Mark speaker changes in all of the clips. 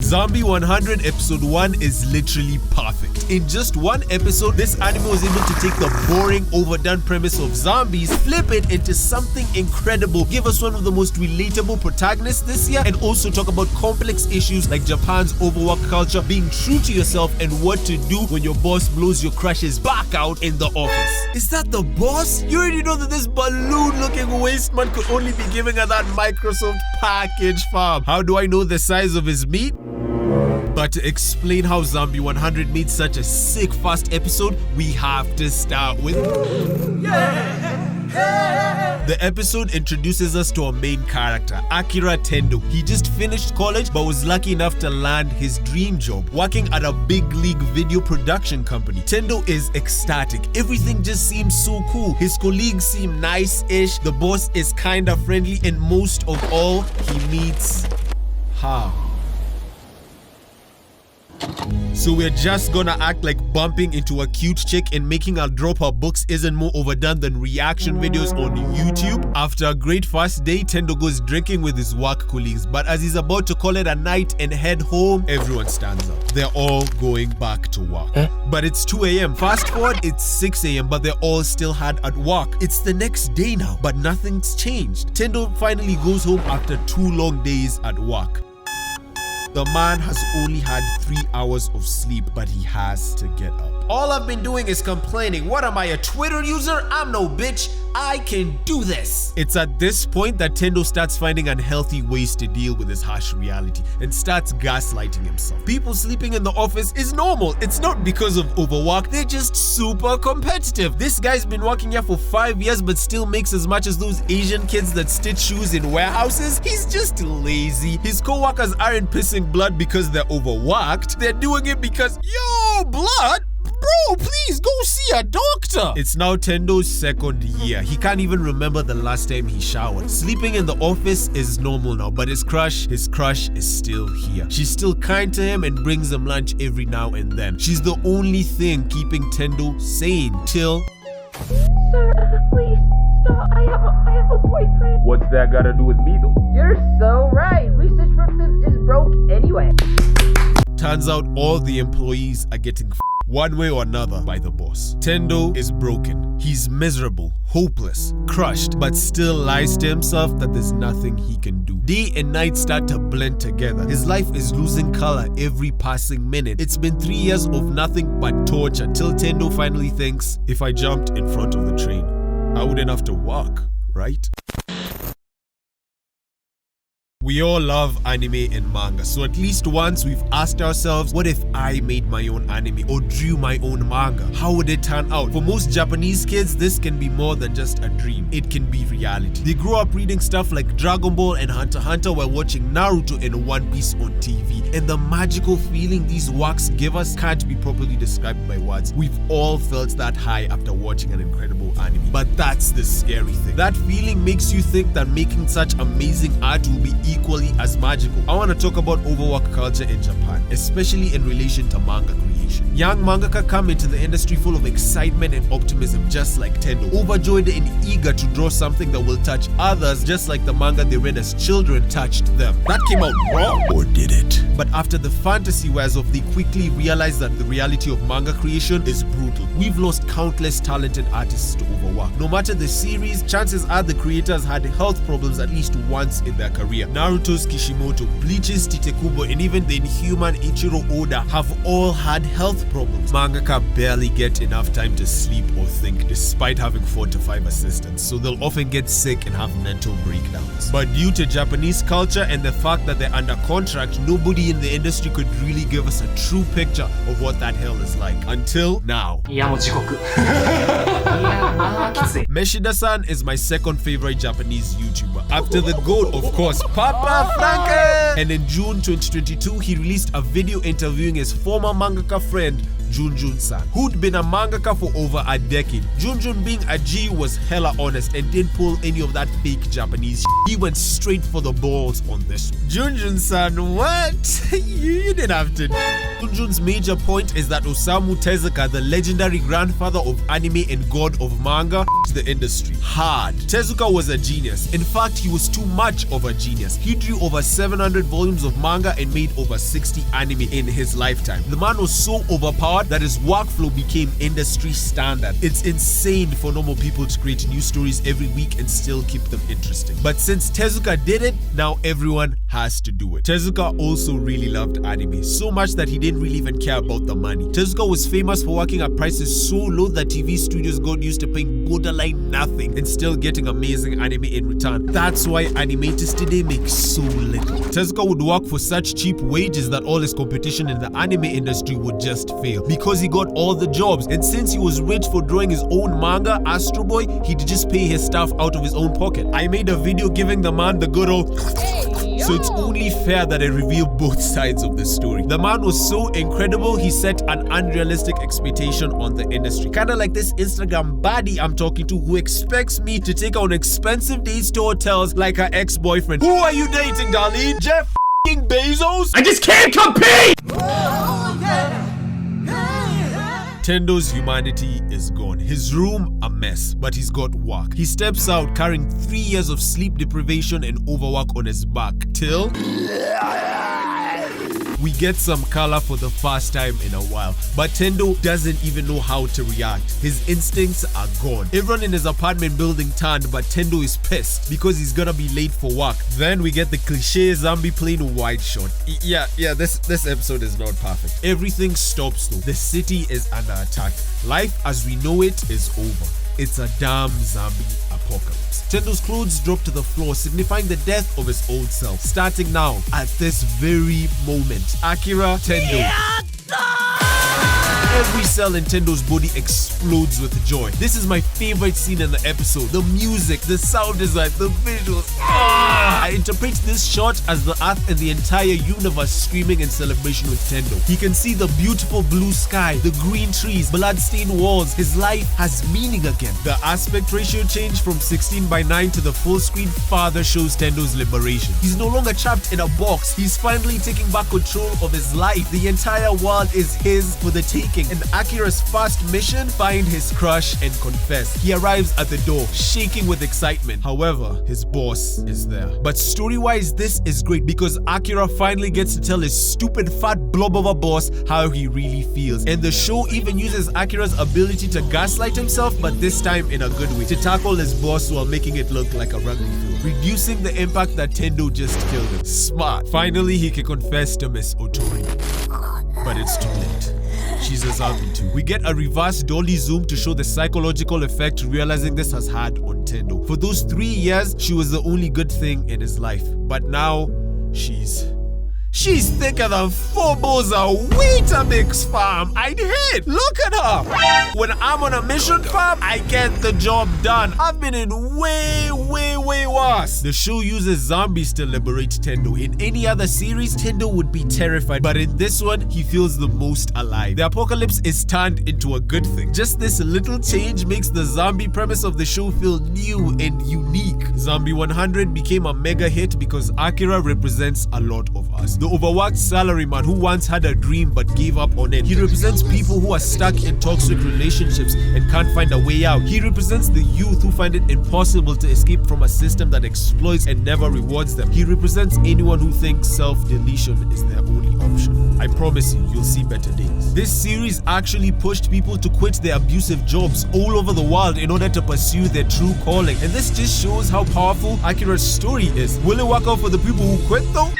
Speaker 1: Zombie 100 episode 1 is literally perfect. In just one episode, this anime was able to take the boring, overdone premise of zombies, flip it into something incredible, give us one of the most relatable protagonists this year, and also talk about complex issues like Japan's overwork culture, being true to yourself, and what to do when your boss blows your crush's back out in the office. Is that the boss? You already know that this balloon-looking waste man could only be giving her that Microsoft package, fam. How do I know the size of his meat? But to explain how Zombie 100 made such a sick fast episode, we have to start with... The episode introduces us to our main character, Akira Tendo. He just finished college but was lucky enough to land his dream job, working at a big league video production company. Tendo is ecstatic. Everything just seems so cool. His colleagues seem nice-ish, the boss is kinda friendly, and most of all, he meets her. So we're just gonna act like bumping into a cute chick and making her drop her books isn't more overdone than reaction videos on YouTube? After a great first day, Tendo goes drinking with his work colleagues, but as he's about to call it a night and head home, everyone stands up. They're all going back to work. But it's 2 a.m. Fast forward, it's 6 a.m. but they're all still hard at work. It's the next day now, but nothing's changed. Tendo finally goes home after 2 long days at work. The man has only had 3 hours of sleep, but he has to get up. All I've been doing is complaining. What am I, a Twitter user? I'm no bitch. I can do this. It's at this point that Tendo starts finding unhealthy ways to deal with his harsh reality and starts gaslighting himself. People sleeping in the office is normal. It's not because of overwork. They're just super competitive. This guy's been working here for 5 years but still makes as much as those Asian kids that stitch shoes in warehouses. He's just lazy. His co-workers aren't pissing blood because they're overworked. They're doing it because, yo, blood? Bro, please go see a doctor. It's now Tendo's second year. He can't even remember the last time he showered. Sleeping in the office is normal now, but his crush is still here. She's still kind to him and brings him lunch every now and then. She's the only thing keeping Tendo sane till...
Speaker 2: Sir, please, stop. I have a boyfriend.
Speaker 1: What's that gotta do with me though?
Speaker 2: You're so right. Research purposes is broke anyway.
Speaker 1: Turns out all the employees are getting one way or another by the boss. Tendo is broken. He's miserable, hopeless, crushed, but still lies to himself that there's nothing he can do. Day and night start to blend together. His life is losing color every passing minute. It's been 3 years of nothing but torture till Tendo finally thinks, if I jumped in front of the train, I wouldn't have to walk, right? We all love anime and manga, so at least once we've asked ourselves, what if I made my own anime or drew my own manga? How would it turn out? For most Japanese kids, this can be more than just a dream. It can be reality. They grow up reading stuff like Dragon Ball and Hunter x Hunter while watching Naruto and One Piece on TV. And the magical feeling these works give us can't be properly described by words. We've all felt that high after watching an incredible anime. But that's the scary thing. That feeling makes you think that making such amazing art will be equally as magical. I want to talk about overwork culture in Japan, especially in relation to manga creation. Young mangaka come into the industry full of excitement and optimism, just like Tendo, overjoyed and eager to draw something that will touch others, just like the manga they read as children touched them. That came out wrong, or did it? But after the fantasy wears off, they quickly realize that the reality of manga creation is brutal. We've lost countless talented artists to overwork. No matter the series, chances are the creators had health problems at least once in their career. Naruto's Kishimoto, Bleach's Titekubo, and even the inhuman Ichiro Oda have all had health problems. Mangaka barely get enough time to sleep or think, despite having 4 to 5 assistants, so they'll often get sick and have mental breakdowns. But due to Japanese culture and the fact that they're under contract, nobody in the industry could really give us a true picture of what that hell is like. Until now. Meshida-san is my second favorite Japanese YouTuber, after the GOAT, of course, Papa Franke! And in June 2022, he released a video interviewing his former mangaka friend, Junjun-san, who'd been a mangaka for over a decade. Junjun, being a G, was hella honest and didn't pull any of that fake Japanese shit. He went straight for the balls on this one. Junjun-san, what? You didn't have to. Junjun's major point is that Osamu Tezuka, the legendary grandfather of anime and god of manga, the industry hard. Tezuka was a genius. In fact, he was too much of a genius. He drew over 700 volumes of manga and made over 60 anime in his lifetime. The man was so overpowered that his workflow became industry standard. It's insane for normal people to create new stories every week and still keep them interesting. But since Tezuka did it, now everyone has to do it. Tezuka also really loved anime, so much that he didn't really even care about the money. Tezuka was famous for working at prices so low that TV studios got used to paying borderline nothing and still getting amazing anime in return. That's why animators today make so little. Tezuka would work for such cheap wages that all his competition in the anime industry would just fail because he got all the jobs, and since he was rich for drawing his own manga, Astro Boy, he'd just pay his staff out of his own pocket. I made a video giving the man the good old so it's only fair that I reveal both sides of the story. The man was so incredible, he set an unrealistic expectation on the industry. Kinda like this Instagram baddie I'm talking to who expects me to take on expensive dates to hotels like her ex-boyfriend. Who are you dating, Darlene? Jeff Bezos? I just can't compete! Tendo's humanity is gone. His room, a mess, but he's got work. He steps out carrying 3 years of sleep deprivation and overwork on his back till we get some color for the first time in a while. But Tendo doesn't even know how to react. His instincts are gone. Everyone in his apartment building turned, but Tendo is pissed because he's gonna be late for work. Then we get the cliche zombie plane wide shot. Yeah, this episode is not perfect. Everything stops though. The city is under attack. Life as we know it is over. It's a damn zombie apocalypse. Tendo's clothes drop to the floor, signifying the death of his old self. Starting now, at this very moment. Akira, Tendo. Every cell in Tendo's body explodes with joy. This is my favorite scene in the episode. The music, the sound design, the visuals. I interpret this shot as the earth and the entire universe screaming in celebration with Tendo. He can see the beautiful blue sky, the green trees, blood-stained walls. His life has meaning again. The aspect ratio change from 16:9 to the full screen further shows Tendo's liberation. He's no longer trapped in a box. He's finally taking back control of his life. The entire world is his for the taking. And Akira's first mission, find his crush and confess. He arrives at the door, shaking with excitement. However, his boss is there. But story-wise, this is great because Akira finally gets to tell his stupid fat blob of a boss how he really feels. And the show even uses Akira's ability to gaslight himself, but this time in a good way, to tackle his boss while making it look like a rugby field, reducing the impact that Tendo just killed him. Smart. Finally, he can confess to Miss Otori. But it's too late. She's a zombie too. We get a reverse dolly zoom to show the psychological effect realizing this has had on Tendo. For those 3 years, she was the only good thing in his life. But now, she's thicker than 4 bowls of Weetabix, fam. I'd hate. Look at her. When I'm on a mission, fam, I get the job done. I've been in way worse. The show uses zombies to liberate Tendo. In any other series, Tendo would be terrified, but in this one, he feels the most alive. The apocalypse is turned into a good thing. Just this little change makes the zombie premise of the show feel new and unique. Zombie 100 became a mega hit because Akira represents a lot of us. The overworked salaryman who once had a dream but gave up on it. He represents people who are stuck in toxic relationships and can't find a way out. He represents the youth who find it impossible to escape from a system that exploits and never rewards them. He represents anyone who thinks self-deletion is their only option. I promise you'll see better days. This series actually pushed people to quit their abusive jobs all over the world in order to pursue their true calling. And this just shows how powerful Akira's story is. Will it work out for the people who quit though?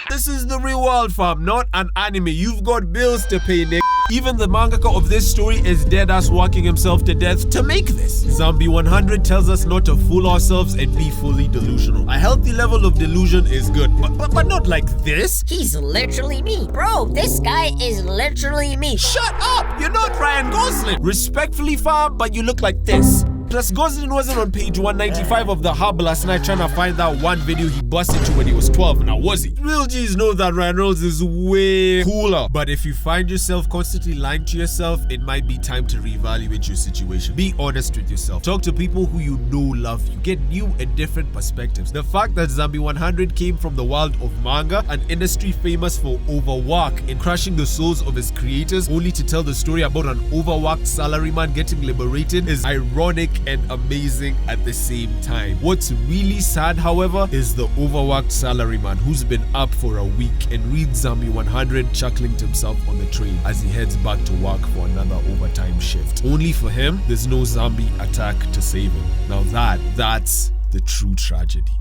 Speaker 1: This is the real world, fam, not an anime. You've got bills to pay, Nick. Even the mangaka of this story is dead-ass working himself to death to make this. Zombie 100 tells us not to fool ourselves and be fully delusional. A healthy level of delusion is good, but not like this.
Speaker 3: He's literally me. Bro, this guy is literally me.
Speaker 1: Shut up! You're not Ryan Gosling. Respectfully, fam, but you look like this. Plus, Gosling wasn't on page 195 of the hub last night trying to find that one video he busted into when he was 12. Now, was he? Real G's know that Ryan Reynolds is way cooler. But if you find yourself constantly lying to yourself, it might be time to reevaluate your situation. Be honest with yourself. Talk to people who you know love you. Get new and different perspectives. The fact that Zombie 100 came from the world of manga, an industry famous for overwork in crushing the souls of its creators, only to tell the story about an overworked salaryman getting liberated, is ironic and amazing at the same time. What's really sad, however, is the overworked salaryman who's been up for a week and reads Zombie 100 chuckling to himself on the train as he heads back to work for another overtime shift. Only for him, there's no zombie attack to save him. Now that's the true tragedy.